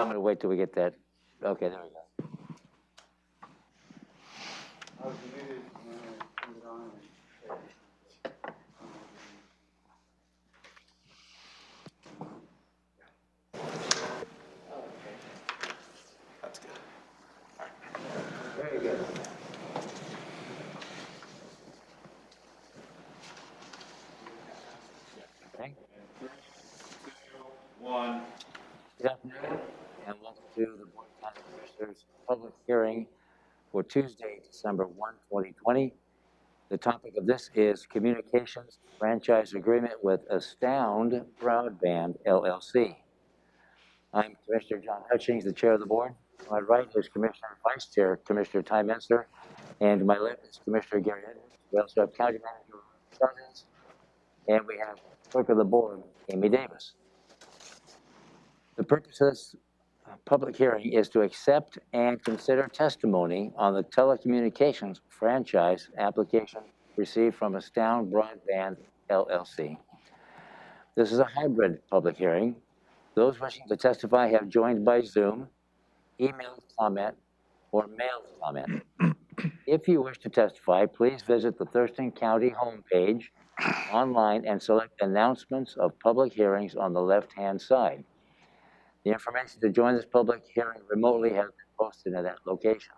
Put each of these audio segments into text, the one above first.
I'm going to wait till we get that. Okay, there we go. I was muted when I turned it on. That's good. Very good. Okay. 1. Good afternoon, and welcome to the Board of County Commissioners public hearing for Tuesday, December 1, 2020. The topic of this is Communications Franchise Agreement with Astound Broadband, LLC. I'm Commissioner John Hutchings, the chair of the board. To my right is Commissioner Vice Chair, Commissioner Ty Mensler, and to my left is Commissioner Gary Edwards. We also have County Manager Cousins, and we have Clerk of the Board, Amy Davis. The purpose of this public hearing is to accept and consider testimony on the Telecommunications Franchise Application received from Astound Broadband, LLC. This is a hybrid public hearing. Those wishing to testify have joined by Zoom, emailed comment, or mailed comment. If you wish to testify, please visit the Thurston County homepage online and select Announcements of Public Hearings on the left-hand side. The information to join this public hearing remotely has been posted at that location.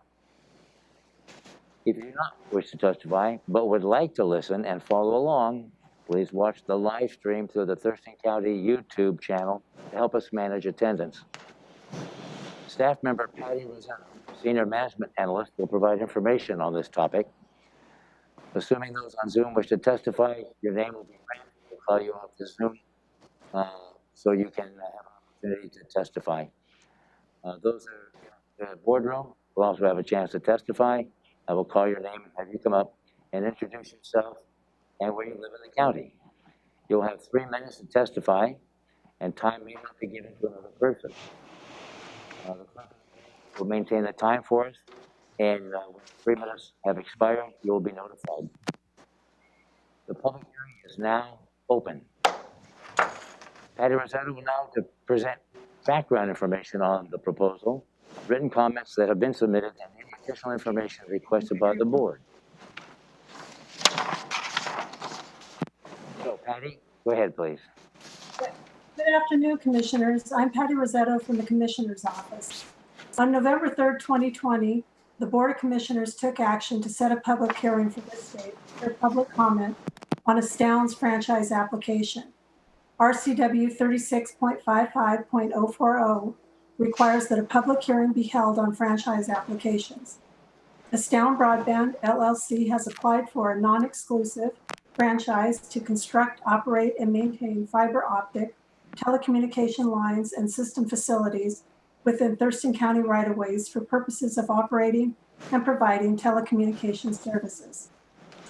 If you do not wish to testify, but would like to listen and follow along, please watch the live stream through the Thurston County YouTube channel to help us manage attendance. Staff member Patty Rosano, Senior Management Analyst, will provide information on this topic. Assuming those on Zoom wish to testify, your name will be read. We'll call you off the Zoom so you can have an opportunity to testify. Those in the boardroom will also have a chance to testify. I will call your name and have you come up and introduce yourself and where you live in the county. You'll have 3 minutes to testify, and time may not be given to another person. The clerk will maintain the time for us, and when 3 minutes have expired, you will be notified. The public hearing is now open. Patty Rosado will now present background information on the proposal, written comments that have been submitted, and any additional information requested by the board. So, Patty, go ahead, please. Good afternoon, Commissioners. I'm Patty Rosado from the Commissioner's Office. On November 3rd, 2020, the Board of Commissioners took action to set a public hearing for this date for public comment on Astound's franchise application. RCW 36.55.040 requires that a public hearing be held on franchise applications. Astound Broadband, LLC has applied for a non-exclusive franchise to construct, operate, and maintain fiber optic telecommunication lines and system facilities within Thurston County right-of-ways for purposes of operating and providing telecommunications services.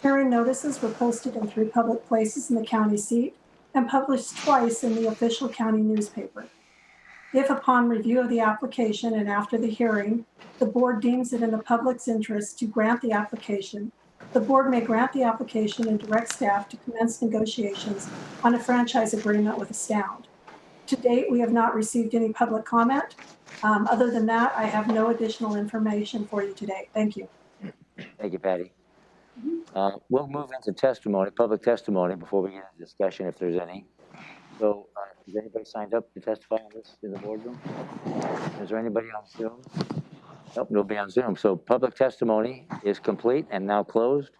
Hearing notices were posted in 3 public places in the county seat and published twice in the official county newspaper. If upon review of the application and after the hearing, the board deems it in the public's interest to grant the application, the board may grant the application and direct staff to commence negotiations on a franchise agreement with Astound. To date, we have not received any public comment. Other than that, I have no additional information for you today. Thank you. Thank you, Patty. We'll move into testimony, public testimony, before we get into discussion if there's any. So, is anybody signed up to testify on this in the boardroom? Is there anybody on Zoom? Nope, nobody on Zoom. So, public testimony is complete and now closed.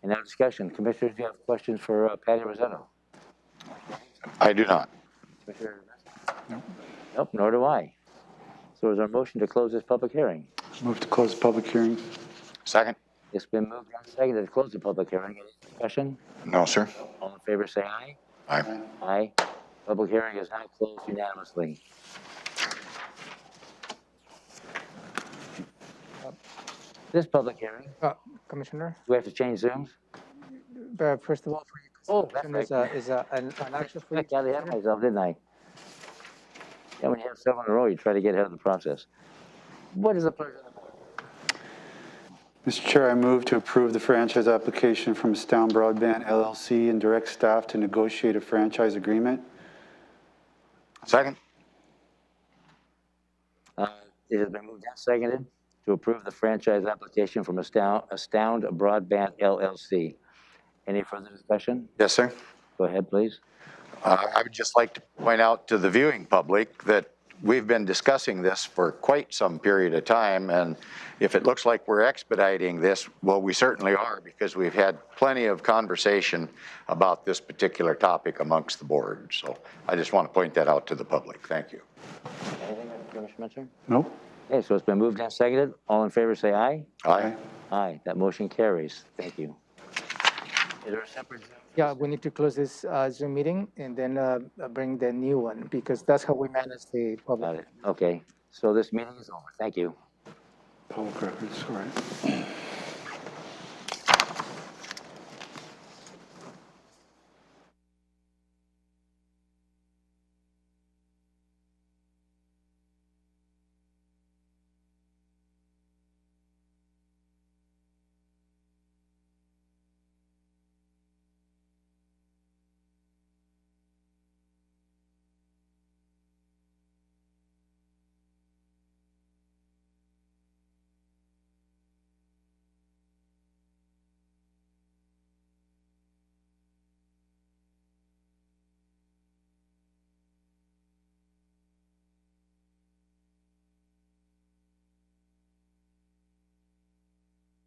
And now discussion. Commissioners, do you have questions for Patty Rosado? I do not. Commissioner? Nope. Nope, nor do I. So, is there a motion to close this public hearing? Move to close the public hearing. Second? It's been moved and seconded to close the public hearing. Any discussion? No, sir. All in favor, say aye. Aye. Aye. Public hearing is now closed unanimously. This public hearing, Commissioner, do we have to change Zooms? first of all, for you, Oh, that's right. is an action for I you. got ahead of myself, didn't I? Yeah, when you have 7 in a row, you try to get ahead of the process. What is the pleasure of the board? Mr. Chair, I move to approve the franchise application from Astound Broadband, LLC, and direct staff to negotiate a franchise agreement. Second? It has been moved and seconded to approve the franchise application from Astound Broadband LLC. Any further discussion? Yes, sir. Go ahead, please. I would just like to point out to the viewing public that we've been discussing this for quite some period of time, and if it looks like we're expediting this, well, we certainly are, because we've had plenty of conversation about this particular topic amongst the board. So I just want to point that out to the public. Thank you. Anything, Commissioner Mentor? Nope. Okay, so it's been moved and seconded. All in favor, say aye. Aye. Aye, that motion carries. Thank you. Is there a separate Zoom? Yeah, we need to close this Zoom meeting and then bring the new one because that's how we manage the public. Got it. Okay, so this meeting is over. Thank you. Public records, all right.